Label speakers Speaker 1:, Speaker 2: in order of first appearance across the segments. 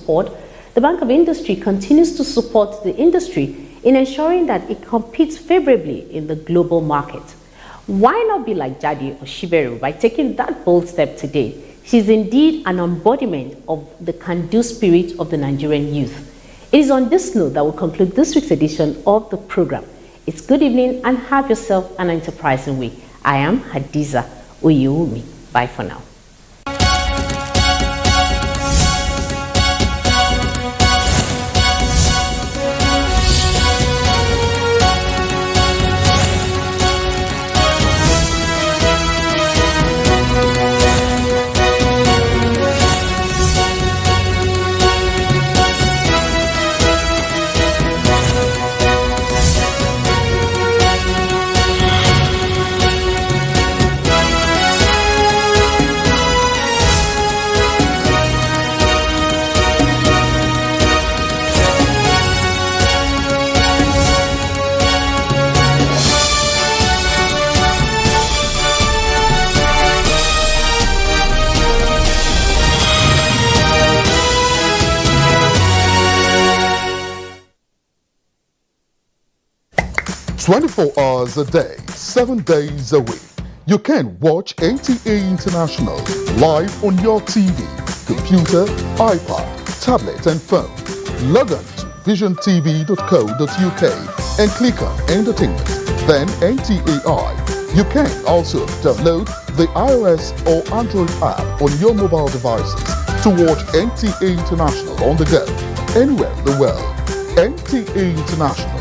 Speaker 1: board, the Bank of Industry continues to support the industry in ensuring that it competes favorably in the global market. Why not be like Jadi Oshiberu by taking that bold step today? She's indeed an embodiment of the can-do spirit of the Nigerian youth. It is on this note that we'll conclude this week's edition of the program. It's good evening and have yourself an enterprising week. I am Hadiza Oyewumi. Bye for now.
Speaker 2: "24 hours a day, 7 days a week. You can watch NTA International live on your TV, computer, iPad, tablet and phone. Log on to visiontv.co.uk and click on Entertainment, then NTAI. You can also download the iOS or Android app on your mobile devices to watch NTA International on the go, anywhere in the world. NTA International,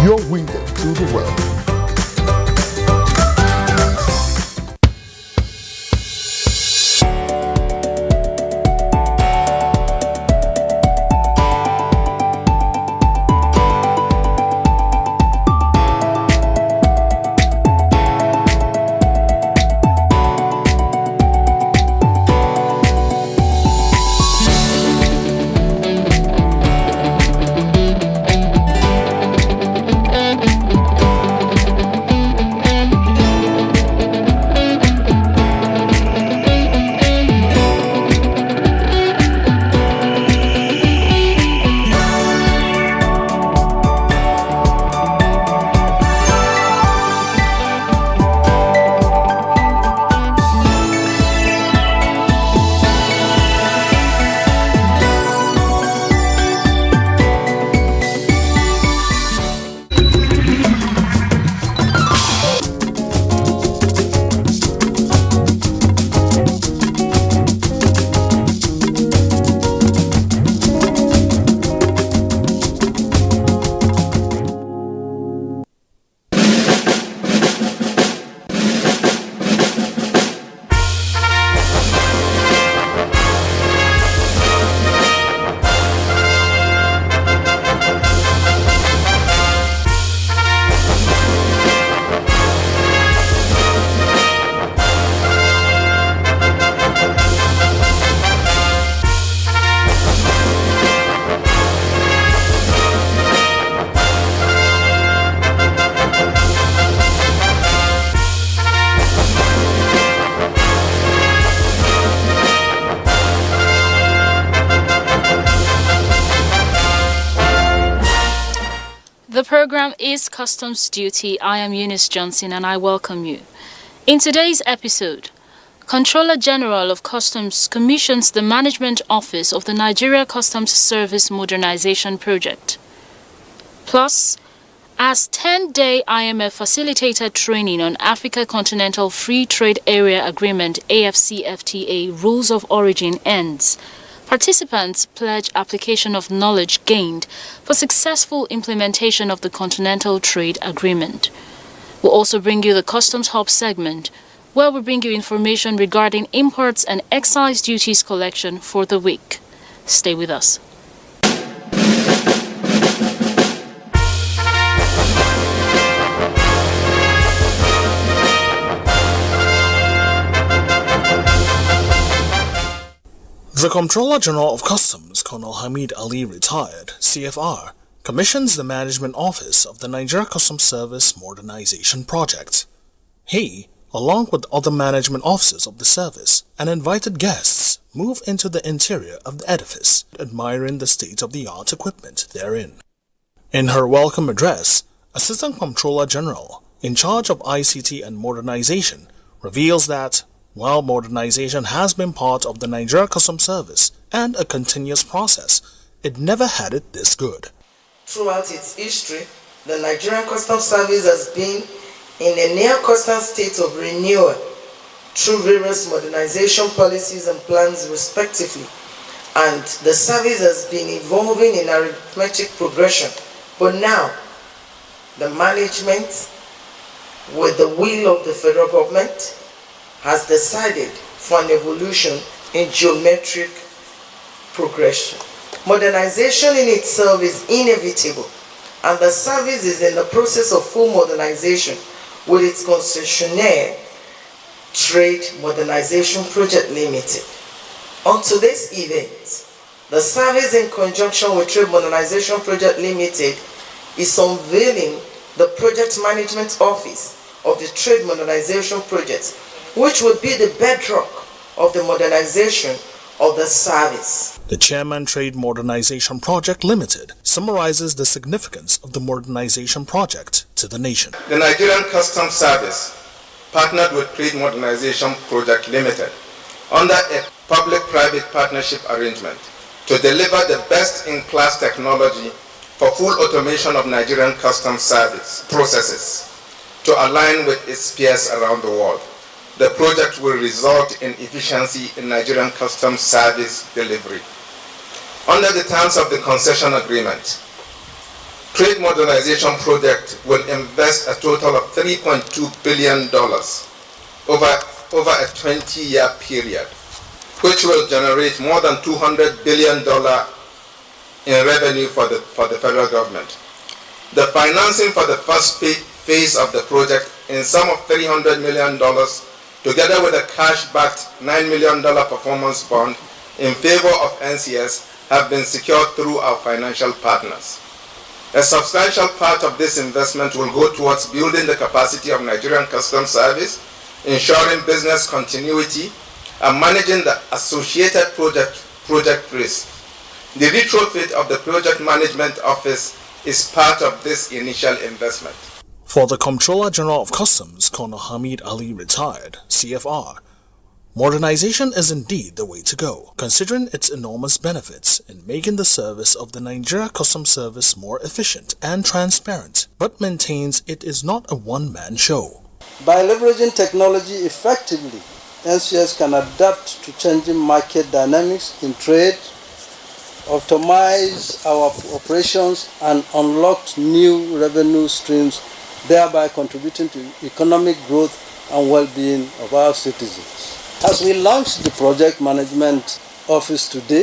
Speaker 2: your window to the world.
Speaker 3: The program is Customs Duty. I am Eunice Johnson and I welcome you. In today's episode, Controller General of Customs commissions the Management Office of the Nigeria Customs Service Modernization Project. Plus, as 10-day IMF facilitated training on Africa Continental Free Trade Area Agreement AFCFTA Rules of Origin ends, participants pledge application of knowledge gained for successful implementation of the Continental Trade Agreement. We'll also bring you the Customs Hub segment, where we bring you information regarding imports and excise duties collection for the week. Stay with us.
Speaker 4: The Comptroller General of Customs, Colonel Hamid Ali Retired, CFR, commissions the Management Office of the Nigeria Customs Service Modernization Project. He, along with other management officers of the service and invited guests, move into the interior of the edifice, admiring the state-of-the-art equipment therein. In her welcome address, Assistant Comptroller General, in charge of ICT and Modernization, reveals that, while modernization has been part of the Nigerian Customs Service and a continuous process, it never had it this good.
Speaker 5: Throughout its history, the Nigerian Customs Service has been in a near constant state of renewal through various modernization policies and plans respectively, and the service has been evolving in arithmetic progression. But now, the management, with the will of the federal government, has decided for an evolution in geometric progression. Modernization in itself is inevitable, and the service is in the process of full modernization with its concessionaire, Trade Modernization Project Limited. On today's event, the service, in conjunction with Trade Modernization Project Limited, is unveiling the Project Management Office of the Trade Modernization Project, which will be the bedrock of the modernization of the service.
Speaker 4: The Chairman Trade Modernization Project Limited summarizes the significance of the modernization project to the nation.
Speaker 6: The Nigerian Customs Service partnered with Trade Modernization Project Limited under a public-private partnership arrangement to deliver the best-in-class technology for full automation of Nigerian Customs Service processes to align with its peers around the world. The project will result in efficiency in Nigerian Customs Service delivery. Under the terms of the concession agreement, Trade Modernization Project will invest a total of $3.2 billion over a 20-year period, which will generate more than $200 billion in revenue for the federal government. The financing for the first phase of the project, in sum of $300 million, together with a cash-backed $9 million performance bond in favor of NCS, have been secured through our financial partners. A substantial part of this investment will go towards building the capacity of Nigerian Customs Service, ensuring business continuity, and managing the associated project risk. The retrofit of the Project Management Office is part of this initial investment.
Speaker 4: For the Comptroller General of Customs, Colonel Hamid Ali retired, CFR, modernization is indeed the way to go, considering its enormous benefits in making the service of the Nigeria Customs Service more efficient and transparent, but maintains it is not a one-man show.
Speaker 7: By leveraging technology effectively, NCS can adapt to changing market dynamics in trade, optimize our operations, and unlock new revenue streams, thereby contributing to economic growth and well-being of our citizens. As we launch the Project Management Office today,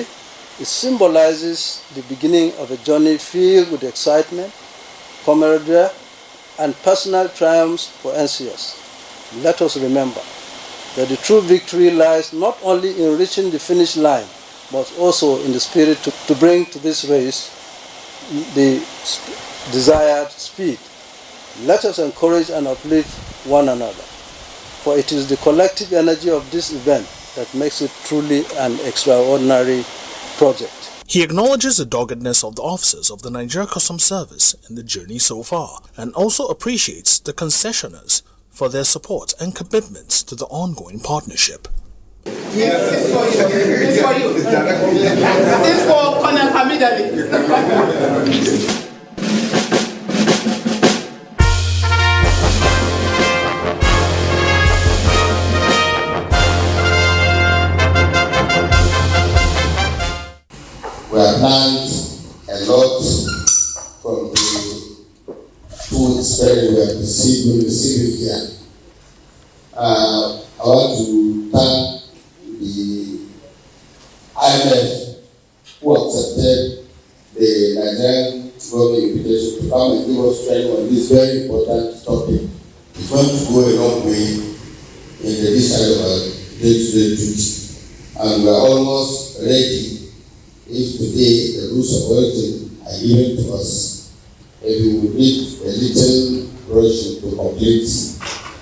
Speaker 7: it symbolizes the beginning of a journey filled with excitement, camaraderie, and personal triumphs for NCS. Let us remember that the true victory lies not only in reaching the finish line, but also in the spirit to bring to this race the desired speed. Let us encourage and uplift one another, for it is the collective energy of this event that makes it truly an extraordinary project.
Speaker 4: He acknowledges the doggedness of the officers of the Nigeria Customs Service in the journey so far, and also appreciates the concessionaires for their support and commitments to the ongoing partnership.
Speaker 8: This for you. This for Colonel Hamid Ali.
Speaker 9: We have learned a lot from the 2 weeks period we have received here. I want to thank the IMF who accepted the Nigerian government invitation to come and give us training on this very important topic. It's going to go a long way in the discharge of our day-to-day duty, and we are almost ready. If today the rules of origin are given to us, if we will need a little rush to complete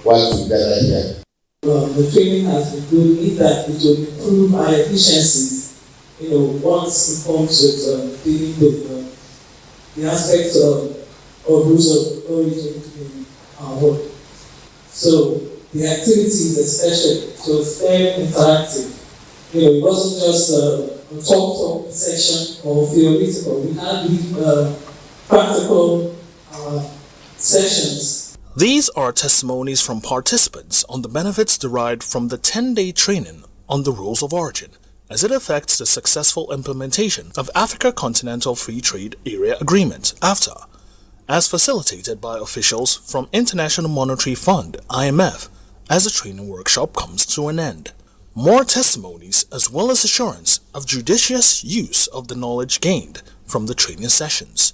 Speaker 9: what we gather here.
Speaker 10: The training has been good in that it will improve our efficiencies, once it comes with dealing with the aspects of rules of origin in our work. So the activities especially, it was very interactive. It wasn't just a talk session or theoretical. We had practical sessions.
Speaker 4: These are testimonies from participants on the benefits derived from the 10-day training on the rules of origin as it affects the successful implementation of Africa Continental Free Trade Area Agreement, AfTA, as facilitated by officials from International Monetary Fund, IMF, as the training workshop comes to an end. More testimonies as well as assurance of judicious use of the knowledge gained from the training sessions.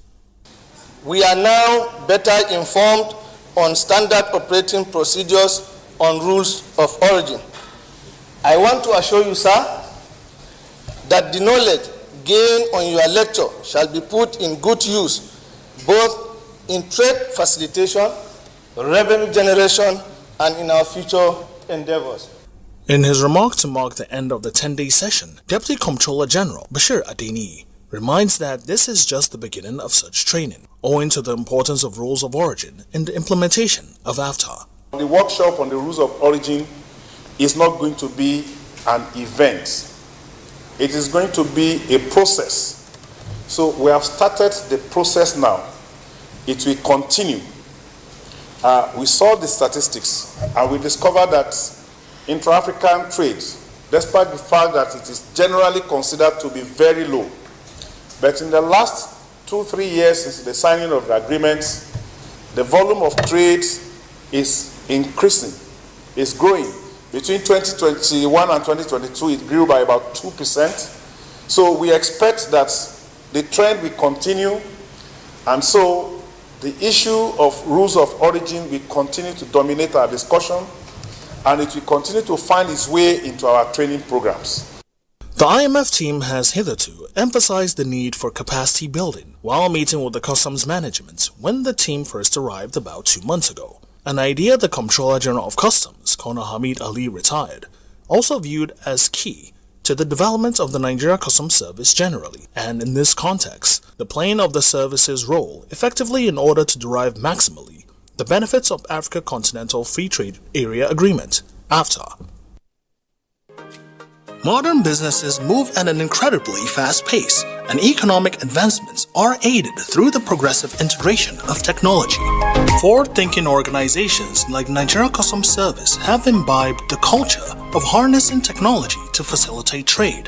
Speaker 11: We are now better informed on standard operating procedures on rules of origin. I want to assure you, sir, that the knowledge gained on your lecture shall be put in good use, both in trade facilitation, revenue generation, and in our future endeavors.
Speaker 4: In his remark to mark the end of the 10-day session, Deputy Comptroller General Bashir Adeni reminds that this is just the beginning of such training, owing to the importance of rules of origin in the implementation of AfTA.
Speaker 12: The workshop on the rules of origin is not going to be an event. It is going to be a process. So we have started the process now. It will continue. We saw the statistics and we discovered that intra-African trade, despite the fact that it is generally considered to be very low, but in the last 2-3 years since the signing of the agreement, the volume of trade is increasing, is growing. Between 2021 and 2022, it grew by about 2%. So we expect that the trend will continue, and so the issue of rules of origin will continue to dominate our discussion, and it will continue to find its way into our training programs.
Speaker 4: The IMF team has hitherto emphasized the need for capacity building while meeting with the customs management when the team first arrived about 2 months ago, an idea the Comptroller General of Customs, Colonel Hamid Ali, retired, also viewed as key to the development of the Nigeria Customs Service generally, and in this context, the playing of the service's role effectively in order to derive maximally the benefits of Africa Continental Free Trade Area Agreement, AfTA. Modern businesses move at an incredibly fast pace, and economic advancements are aided through the progressive integration of technology. Forward-thinking organizations like Nigeria Customs Service have imbibed the culture of harnessing technology to facilitate trade.